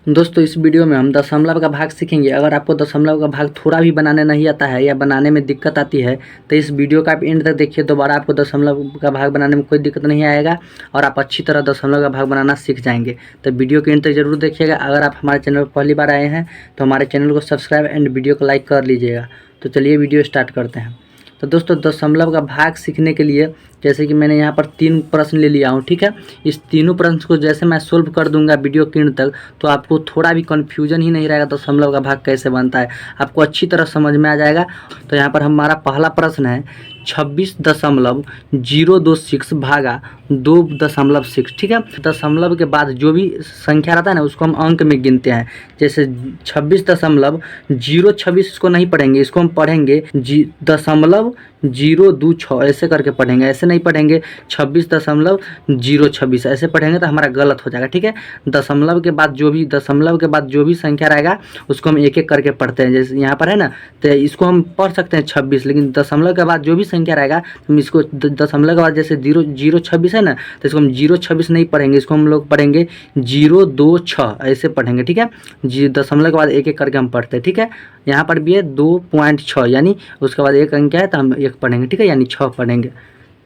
दोस्तों इस वीडियो में हम दशमलव का भाग सीखेंगे। अगर आपको दशमलव का भाग थोड़ा भी बनाने नहीं आता है या बनाने में दिक्कत आती है तो इस वीडियो का आप एंड तक देखिए। दोबारा आपको दशमलव का भाग बनाने में कोई दिक्कत नहीं आएगा और आप अच्छी तरह दशमलव का भाग बनाना सीख जाएंगे। तो वीडियो के एंड तक जरूर देखिएगा। अगर आप हमारे चैनल पर पहली बार आए हैं तो हमारे चैनल को सब्सक्राइब एंड वीडियो को लाइक कर लीजिएगा। तो चलिए वीडियो स्टार्ट करते हैं। तो दोस्तों दशमलव का भाग सीखने के लिए जैसे कि मैंने यहाँ पर 3 प्रश्न ले लिया हूँ, ठीक है। इस तीनों प्रश्न को जैसे मैं सोल्व कर दूंगा वीडियो के एंड तक तो आपको थोड़ा भी कन्फ्यूजन ही नहीं रहेगा दशमलव का भाग कैसे बनता है, आपको अच्छी तरह समझ में आ जाएगा। तो यहाँ पर हमारा पहला प्रश्न है 26.026 भागा 2.6, ठीक है। दशमलव के बाद जो भी संख्या रहता है ना उसको हम अंक में गिनते हैं। जैसे 26.026 इसको नहीं पढ़ेंगे, इसको हम पढ़ेंगे 0.026 ऐसे करके पढ़ेंगे। ऐसे नहीं पढ़ेंगे 26.026 ऐसे पढ़ेंगे तो हमारा गलत हो जाएगा, ठीक है। दशमलव के बाद जो भी संख्या रहेगा उसको हम एक एक करके पढ़ते हैं। जैसे यहाँ पर है ना, तो इसको हम पढ़ सकते हैं 26, लेकिन दशमलव के बाद जो भी संख्या रहेगा हम इसको दशमलव के बाद जैसे 0.026 है ना तो इसको हम 0.26 नहीं पढ़ेंगे, इसको हम लोग पढ़ेंगे 0.26 ऐसे पढ़ेंगे, ठीक है। दशमलव के बाद एक एक करके हम पढ़ते हैं, ठीक है। यहाँ पर भी है 2.6 यानी उसके बाद एक अंक है तो हम एक पढ़ेंगे, ठीक है, यानी 6 पढ़ेंगे।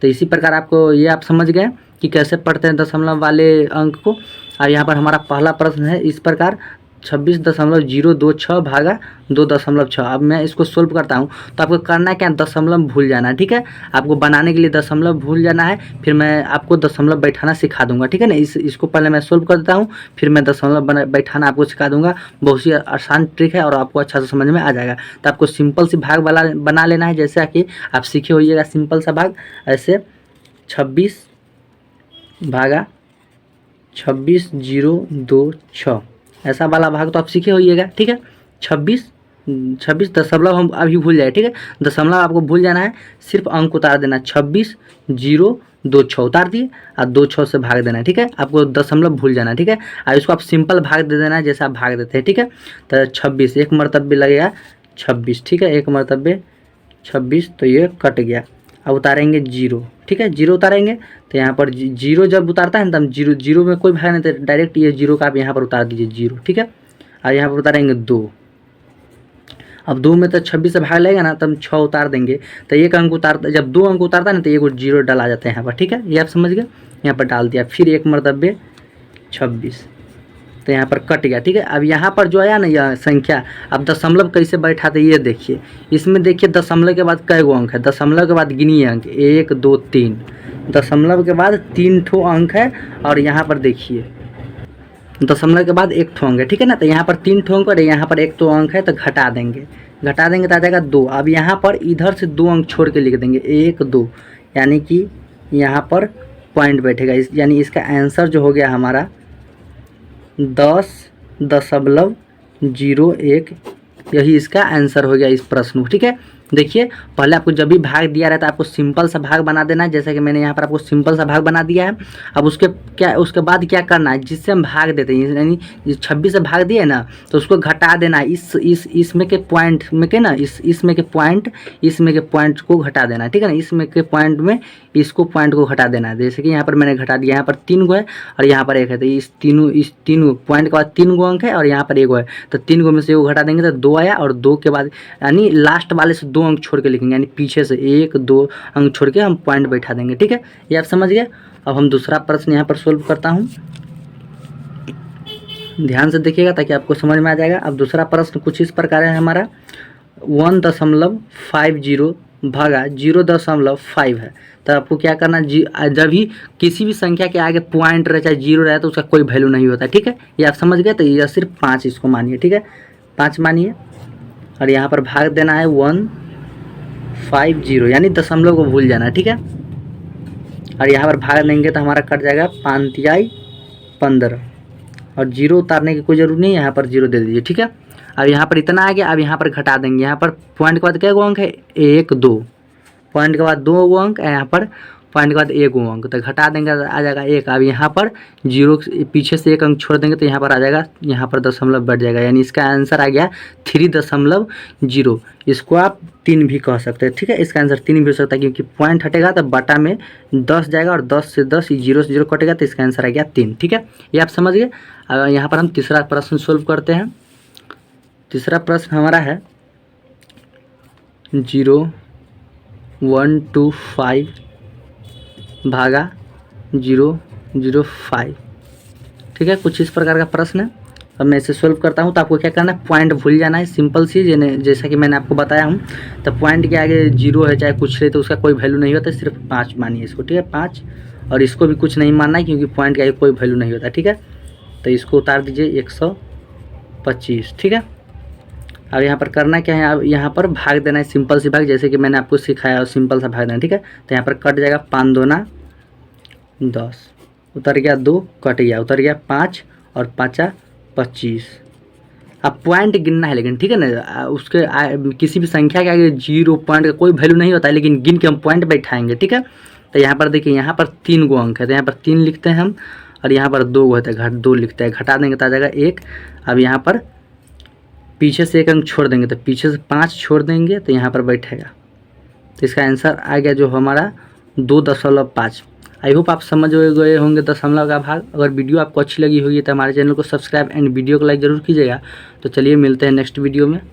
तो इसी प्रकार आपको ये आप समझ गए कि कैसे पढ़ते हैं दशमलव वाले अंक को। और यहाँ पर हमारा पहला प्रश्न है इस प्रकार 26.026 भागा 2.6। अब मैं इसको सोल्व करता हूँ तो आपको करना है क्या, दशमलव भूल जाना है, ठीक है। आपको बनाने के लिए दशमलव भूल जाना है, फिर मैं आपको दशमलव बैठाना सिखा दूंगा, ठीक है ना। इसको पहले मैं सोल्व कर देता हूँ, फिर मैं दशमलव बैठाना आपको सिखा दूंगा। बहुत ही आसान ट्रिक है और आपको अच्छा से समझ में आ जाएगा। तो आपको सिंपल सी भाग बना लेना है, जैसा कि आप सीखे होइएगा सिंपल सा भाग। ऐसे 26 भागा 26.026 ऐसा वाला भाग तो आप सीखे होइएगा, ठीक है। 26 दशमलव हम अभी भूल जाए, ठीक है। दशमलव आपको भूल जाना है, सिर्फ अंक उतार देना, 26.026 उतार दिए और 26 से भाग देना है, ठीक है। आपको दशमलव भूल जाना है, ठीक है। और इसको आप सिंपल भाग दे देना है जैसे आप भाग देते हैं, ठीक है। तो 26 एक मरतबे लगेगा 26, ठीक है, एक मरतबे 26, तो ये कट गया। अब उतारेंगे 0, ठीक है, 0 उतारेंगे तो यहाँ पर 0 जब उतारता है ना तो हम 0 में कोई भाग नहीं, तो डायरेक्ट ये 0 का आप यहाँ पर उतार दीजिए 0, ठीक है। और यहाँ पर उतारेंगे 2। अब 2 में तो 26 से भाग लगेगा ना तो हम 6 उतार देंगे। तो एक अंक उतारता, जब 2 अंक उतारता है ना तो एक 0 डाला जाता है यहाँ पर, ठीक है। ये आप समझ गए, यहाँ पर डाल दिया, फिर एक मरतबे 26, तो यहाँ पर कट गया, ठीक है। अब यहाँ पर जो आया ना यह संख्या, अब दशमलव कैसे बैठाते ये देखिए। इसमें देखिए दशमलव के बाद कई गो अंक है, दशमलव के बाद गिनिए अंक 1 2 3, दशमलव के बाद 3 ठो अंक है। और यहाँ पर देखिए दशमलव के बाद 1 ठो अंक है, ठीक है ना। तो यहाँ पर 3 ठो अंक और यहाँ पर 1 ठो अंक है, तो घटा देंगे तो आ जाएगा 2। अब यहाँ पर इधर से 2 अंक छोड़ के लिख देंगे 1 2, यानी कि यहाँ पर पॉइंट बैठेगा। यानी इसका आंसर जो हो गया हमारा 10.01, यही इसका आंसर हो गया इस प्रश्न को, ठीक है। देखिए पहले आपको जब भी भाग दिया रहता है आपको सिंपल सा भाग बना देना है, जैसे कि मैंने यहाँ पर आपको सिंपल सा भाग बना दिया है। अब उसके बाद क्या करना है, जिससे हम भाग देते हैं, यानी 26 से भाग दिए ना तो उसको घटा देना है इसमें के पॉइंट में के ना, इसमें के पॉइंट को घटा देना है, ठीक है ना। इसमें के पॉइंट में इसको पॉइंट को घटा देना है। जैसे कि यहाँ पर मैंने घटा दिया, यहाँ पर 3 गो है और यहाँ पर 1 है, तो इस तीनों पॉइंट के बाद 3 गो अंक है और यहाँ पर 1 है, तो 3 गो में से 1 घटा देंगे तो 2 आया। और 2 के बाद यानी लास्ट वाले से 2 अंक छोड़ के लिखेंगे, यानी पीछे से 1 2 अंक छोड़ के हम पॉइंट बैठा देंगे, ठीक है। ये आप समझ गए। अब हम दूसरा प्रश्न यहाँ पर सोल्व करता हूँ, ध्यान से देखिएगा ताकि आपको समझ में आ जाएगा। अब दूसरा प्रश्न कुछ इस प्रकार है हमारा 1.50 भागा 0.5 है। तो आपको क्या करना, जब भी किसी भी संख्या के आगे पॉइंट रहे चाहे 0 रहे तो उसका कोई वैल्यू नहीं होता, ठीक है। ये आप समझ गए। तो ये सिर्फ 5 इसको मानिए, ठीक है, 5 मानिए। और यहाँ पर भाग देना है 150, यानी दशमलव को भूल जाना है, ठीक है। और यहाँ पर भाग देंगे तो हमारा कट जाएगा 5 तिहाई 15 और 0 उतारने की कोई जरूरत नहीं है, यहाँ पर 0 दे दीजिए, ठीक है। अब यहाँ पर इतना आ गया। अब यहाँ पर घटा देंगे, यहाँ पर पॉइंट के बाद क्या गो अंक है 1 2, पॉइंट के बाद 2 गो अंक, यहाँ पर पॉइंट के बाद एक अंक, तो घटा देंगे आ जाएगा 1। अब यहाँ पर 0 पीछे से 1 अंक छोड़ देंगे तो यहाँ पर आ जाएगा, यहाँ पर दशमलव बढ़ जाएगा, यानी इसका आंसर आ गया 3.0। इसको आप 3 भी कह सकते हैं, ठीक है। इसका आंसर 3 भी हो सकता है क्योंकि पॉइंट हटेगा तो बटा में 10 जाएगा और 10 से 10 0 से 0 कटेगा, तो इसका आंसर आ गया 3, ठीक है। ये आप समझ गए। अब यहाँ पर हम तीसरा प्रश्न सोल्व करते हैं। तीसरा प्रश्न हमारा है 0.125 भागा 0.05, ठीक है। कुछ इस प्रकार का प्रश्न है। अब मैं इसे सोल्व करता हूँ, तो आपको क्या करना है, पॉइंट भूल जाना है, सिंपल सी, जैसा कि मैंने आपको बताया हूँ। तो पॉइंट के आगे 0 है चाहे कुछ रहे तो उसका कोई वैल्यू नहीं होता, सिर्फ 5 मानिए इसको, ठीक है, 5। और इसको भी कुछ नहीं मानना है क्योंकि पॉइंट के आगे कोई वैल्यू नहीं होता, ठीक है। तो इसको उतार दीजिए 125, ठीक है। अब यहाँ पर करना क्या है, अब यहाँ पर भाग देना है, सिंपल सी भाग, जैसे कि मैंने आपको सिखाया और सिंपल सा भाग देना, ठीक है। तो यहाँ पर कट जाएगा 5 दूना 10, उतर गया 2, कट गया, उतर गया 5 और 5 25। अब पॉइंट गिनना है लेकिन, ठीक है ना, उसके किसी भी संख्या के आगे 0 पॉइंट का कोई वैल्यू नहीं होता है, लेकिन गिन के हम पॉइंट बैठाएंगे, ठीक है। तो यहाँ पर देखिए, यहाँ पर 3 गो अंक है, तो यहाँ पर 3 लिखते हैं हम, और यहाँ पर 2 होता है, 2 लिखते हैं, घटा देंगे तो आ जाएगा 1। अब यहाँ पर पीछे से 1 अंक छोड़ देंगे, तो पीछे से 5 छोड़ देंगे तो यहाँ पर बैठेगा, तो इसका आंसर आ गया जो हमारा 2.5। आई होप आप समझ गए होंगे दशमलव का भाग। अगर वीडियो आपको अच्छी लगी होगी तो हमारे चैनल को सब्सक्राइब एंड वीडियो को लाइक ज़रूर कीजिएगा। तो चलिए मिलते हैं नेक्स्ट वीडियो में।